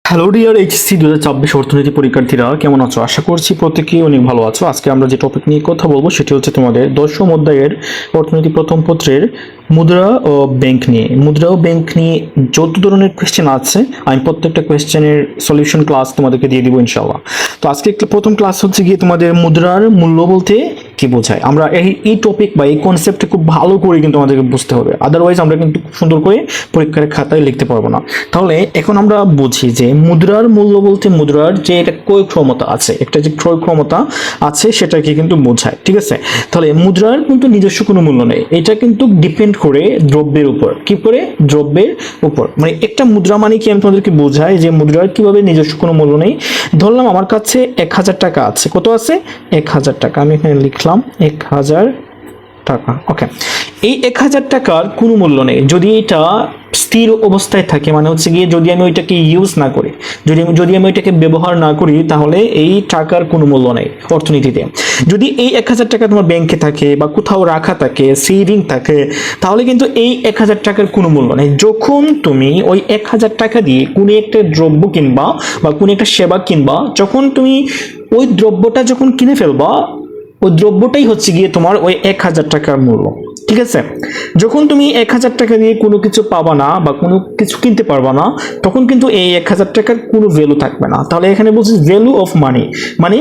Hello dear HSC 2024 অর্থনীতি পরীক্ষার্থীরা কেমন আছো? আশা করছি প্রত্যেকেই অনেক ভালো আছো। আজকে আমরা যে টপিক নিয়ে কথা বলবো সেটি হচ্ছে তোমাদের দশম অধ্যায়ের অর্থনীতি প্রথম পত্রের মুদ্রা ও ব্যাংক নিয়ে। মুদ্রা ও ব্যাংক নিয়ে যত ধরনের কোয়েশ্চেন আছে আমি প্রত্যেকটা কোয়েশ্চেনের সলিউশন ক্লাস তোমাদেরকে দিয়ে দিব ইনশাআল্লাহ। তো আজকে প্রথম ক্লাস হচ্ছে গিয়ে তোমাদের মুদ্রার মূল্য বলতে কি বোঝায়। আমরা এই টপিক বা এই কনসেপ্টটা খুব ভালো করে কিন্তু আমাদেরকে বুঝতে হবে, আদারওয়াইজ আমরা কিন্তু খুব সুন্দর করে পরীক্ষার খাতায় লিখতে পারবো না। তাহলে এখন আমরা বুঝি যে মুদ্রার মূল্য বলতে মুদ্রার যে একটা ক্রয় ক্ষমতা আছে, একটা যে ক্রয় ক্ষমতা আছে সেটাকে কিন্তু বোঝায়, ঠিক আছে? তাহলে মুদ্রার কিন্তু নিজস্ব কোনো মূল্য নেই, এটা কিন্তু ডিপেন্ড করে দ্রব্যের উপর। কি করে? দ্রব্যের উপর। মানে একটা মুদ্রা মানে কি আমি তোমাদেরকে বোঝাই যে মুদ্রার কিভাবে নিজস্ব কোনো মূল্য নেই। ধরলাম আমার কাছে 1000 টাকা আছে। কত আছে? 1000 টাকা। আমি এখানে লিখলাম 1000 টাকা। ওকে, এই 1000 টাকার কোনো মূল্য নেই যদি এটা স্থির অবস্থায় থাকে, মানে হচ্ছে গিয়ে যদি আমি ওইটাকে ইউজ না করি, যদি আমি ওইটাকে ব্যবহার না করি, তাহলে এই টাকার কোনো মূল্য নেই অর্থনীতিতে। যদি এই 1000 টাকা তোমার ব্যাংকে থাকে বা কোথাও রাখা থাকে, সেভিং থাকে, তাহলে কিন্তু এই 1000 টাকার কোনো মূল্য নেই। যখন তুমি ওই 1000 টাকা দিয়ে কোনো একটা দ্রব্য কিনবা বা কোনো একটা সেবা কিনবা, যখন তুমি ওই দ্রব্যটা যখন কিনে ফেলবা, ওই দ্রব্যটাই হচ্ছে গিয়ে তোমার ওই 1000 টাকার মূল্য, ঠিক আছে? যখন তুমি 1000 টাকা দিয়ে কোনো কিছু পাবা না বা কোনো কিছু কিনতে পারবা না, তখন কিন্তু এই 1000 টাকার কোনো ভ্যালু থাকবে না। তাহলে এখানে বলছি ভ্যালু অফ মানি, মানে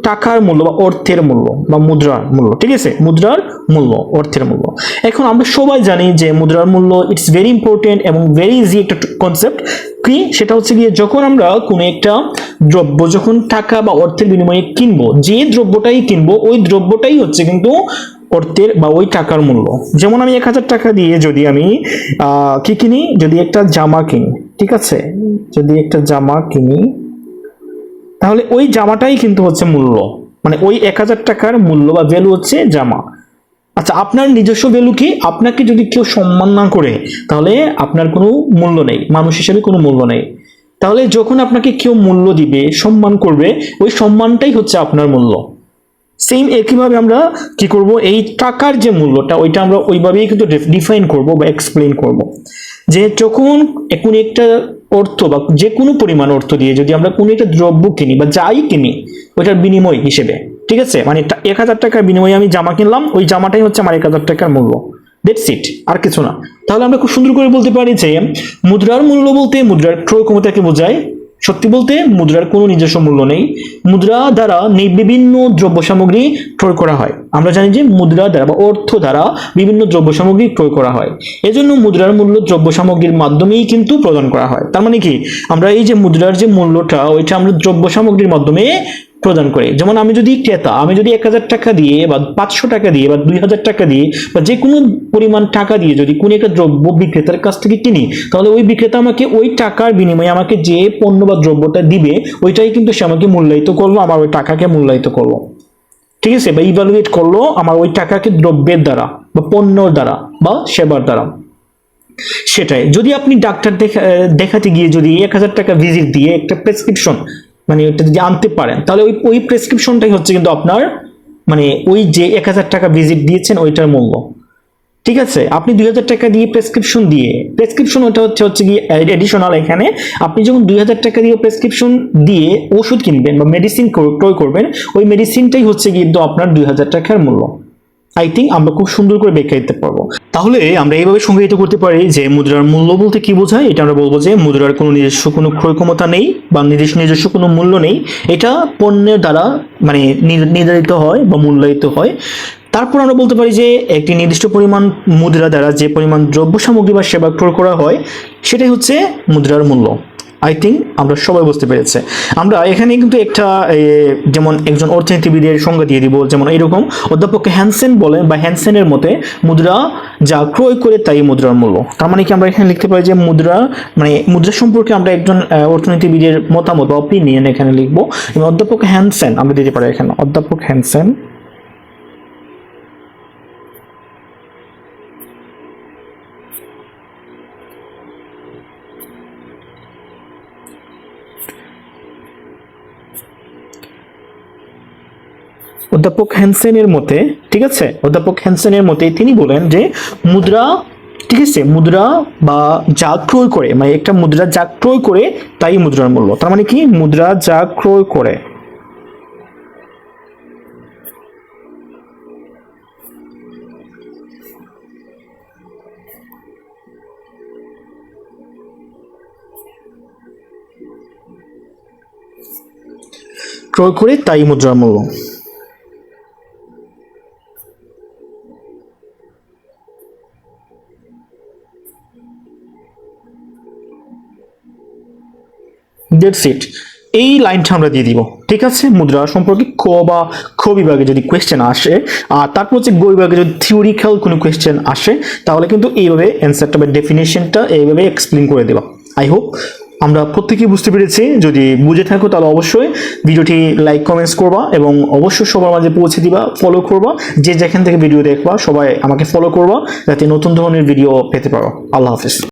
টাকার মূল্য বা অর্থের মূল্য বা মুদ্রার মূল্য, ঠিক আছে? মুদ্রার মূল্য, অর্থের মূল্য। এখন আমরা সবাই জানি যে মুদ্রার মূল্য ইটস ভেরি ইম্পর্টেন্ট এবং ভেরি ইজি একটা কনসেপ্ট। কি সেটা হচ্ছে গিয়ে যখন আমরা কোনো একটা দ্রব্য যখন টাকা বা অর্থের বিনিময়ে কিনবো, যে দ্রব্যটাই কিনবো ওই দ্রব্যটাই হচ্ছে কিন্তু অর্থের বা ওই টাকার মূল্য। যেমন আমি 1000 টাকা দিয়ে যদি আমি কি কিনি, যদি একটা জামা কিনি, ঠিক আছে? যদি একটা জামা কিনি, তাহলে ওই জামাটাই কিন্তু হচ্ছে মূল্য, মানে ওই 1000 টাকার মূল্য বা ভ্যালু হচ্ছে জামা। আচ্ছা, আপনার নিজস্ব ভ্যালু কি? আপনাকে যদি কেউ সম্মান না করে তাহলে আপনার কোনো মূল্য নেই, মানুষ হিসেবে কোনো মূল্য নেই। তাহলে যখন আপনাকে কেউ মূল্য দিবে, সম্মান করবে, ওই সম্মানটাই হচ্ছে আপনার মূল্য। সেম একইভাবে আমরা কি করব, এই টাকার যে মূল্যটা ওইটা আমরা ওইভাবেই কিন্তু ডিফাইন করব বা এক্সপ্লেইন করব। যে যখন কোনো একটা অর্থ বা যে কোনো পরিমাণ অর্থ দিয়ে যদি আমরা কোনো একটা দ্রব্য কিনি বা যাই কিনি, ওইটার বিনিময় হিসেবে, ঠিক আছে? মানে 1000 টাকার বিনিময়ে আমি জামা কিনলাম, ওই জামাটাই হচ্ছে আমার 1000 টাকার মূল্য। দ্যাটস ইট, আর কিছু না। তাহলে আমরা খুব সুন্দর করে বলতে পারি যে মুদ্রার মূল্য বলতে মুদ্রার ক্রয় ক্ষমতাকে বোঝায়। সত্যি বলতে মুদ্রার কোনো নিজস্ব মূল্য নেই। মুদ্রা দ্বারা বিভিন্ন দ্রব্য সামগ্রী ক্রয় করা হয়। আমরা জানি যে মুদ্রা দ্বারা বা অর্থ দ্বারা বিভিন্ন দ্রব্য সামগ্রী ক্রয় করা হয়। এজন্য মুদ্রার মূল্য দ্রব্য সামগ্রীর মাধ্যমেই কিন্তু প্রদান করা হয়। তার মানে কি, আমরা এই যে মুদ্রার যে মূল্যটা ওইটা আমরা দ্রব্য সামগ্রীর মাধ্যমে প্রদান করে। যেমন আমি যদি ক্রেতা, আমি যদি 1000 টাকা দিয়ে বা 500 টাকা দিয়ে বা 2000 টাকা দিয়ে বা যে কোনো পরিমাণ টাকা দিয়ে যদি কোনো একটা দ্রব্য বিক্রেতার কাছ থেকে কিনি, তাহলে ওই বিক্রেতা আমাকে ওই টাকার বিনিময়ে আমাকে যে পণ্য বা দ্রব্যটা দিবে ওইটাই কিন্তু সে আমাকে মূল্যায়িত করলো, আমার ওই টাকাকে মূল্যায়িত করলো, ঠিক আছে? বা ইভালুয়েট করলো আমার ওই টাকাকে দ্রব্যের দ্বারা বা পণ্যর দ্বারা বা সেবার দ্বারা। সেটাই যদি আপনি ডাক্তার দেখাতে গিয়ে যদি 1000 টাকা ভিজিট দিয়ে একটা প্রেসক্রিপশন মানে ওইটা যদি আনতে পারেন, তাহলে ওই প্রেসক্রিপশনটাই হচ্ছে কিন্তু আপনার মানে ওই যে 1000 টাকা ভিজিট দিয়েছেন ওইটার মূল্য, ঠিক আছে? আপনি 2000 টাকা দিয়ে প্রেসক্রিপশন ওটা হচ্ছে কি এডিশনাল। এখানে আপনি যখন 2000 টাকা দিয়ে প্রেসক্রিপশন দিয়ে ওষুধ কিনবেন বা মেডিসিন ক্রয় করবেন, ওই মেডিসিনটাই হচ্ছে কিন্তু আপনার 2000 টাকার মূল্য। আই থিঙ্ক আমরা খুব সুন্দর করে ব্যাখ্যা দিতে পারবো। তাহলে আমরা এইভাবে সংজ্ঞায়িত করতে পারি যে মুদ্রার মূল্য বলতে কি বোঝায়। এটা আমরা বলবো যে মুদ্রার কোনো নিজস্ব কোনো ক্রয় ক্ষমতা নেই বা নিজস্ব কোনো মূল্য নেই। এটা পণ্যের দ্বারা মানে নির্ধারিত হয় বা মূল্যায়িত হয়। তারপর আমরা বলতে পারি যে একটি নির্দিষ্ট পরিমাণ মুদ্রা দ্বারা যে পরিমাণ দ্রব্য সামগ্রী বা সেবা ক্রয় করা হয় সেটাই হচ্ছে মুদ্রার মূল্য। আই থিঙ্ক আমরা সবাই বুঝতে পেরেছে। আমরা এখানে কিন্তু একটা যেমন একজন অর্থনীতিবিদের সংজ্ঞা দিয়ে দিব, যেমন এরকম অধ্যাপক হ্যানসেন বলেন বা হ্যানসেনের মতে মুদ্রা যা ক্রয় করে তাই মুদ্রার মূল্য। তার মানে কি আমরা এখানে লিখতে পারি যে মুদ্রা মানে মুদ্রা সম্পর্কে আমরা একজন অর্থনীতিবিদের মতামত বা অপিনিয়ন এখানে লিখবো। এবং অধ্যাপক হ্যানসেন আমরা দিতে পারি এখানে অধ্যাপক হ্যানসেন অধ্যাপক হ্যানসেনের মতে, ঠিক আছে? অধ্যাপক হ্যানসেনের মতে তিনি বলেন যে মুদ্রা ঠিক আছে, মুদ্রা বা যা ক্রয় করে, মানে একটা মুদ্রা যা ক্রয় করে তাই মুদ্রার মূল্য। তার মানে কি, মুদ্রা যা ক্রয় করে। ক্রয় করে তাই মুদ্রার মূল্য। দ্যাটস ইট, এই লাইনটা আমরা দিয়ে দিব। ঠিক আছে, মুদ্রা সম্পর্কে ক বা খ বিভাগে যদি কোয়েশ্চেন আসে, আর তারপর হচ্ছে গ বিভাগে যদি থিওরিক্যাল কোনো কোয়েশ্চেন আসে, তাহলে কিন্তু এইভাবে অ্যান্সারটা বা ডেফিনেশনটা এইভাবে এক্সপ্লেন করে দেবা। আই হোপ আমরা প্রত্যেকেই বুঝতে পেরেছি। যদি বুঝে থাকো তাহলে অবশ্যই ভিডিওটি লাইক কমেন্টস করবা এবং অবশ্যই সবার মাঝে পৌঁছে দিবা, ফলো করবা। যে যেখান থেকে ভিডিও দেখবা সবাই আমাকে ফলো করবা, যাতে নতুন ধরনের ভিডিও পেতে পারো। আল্লাহ হাফেজ।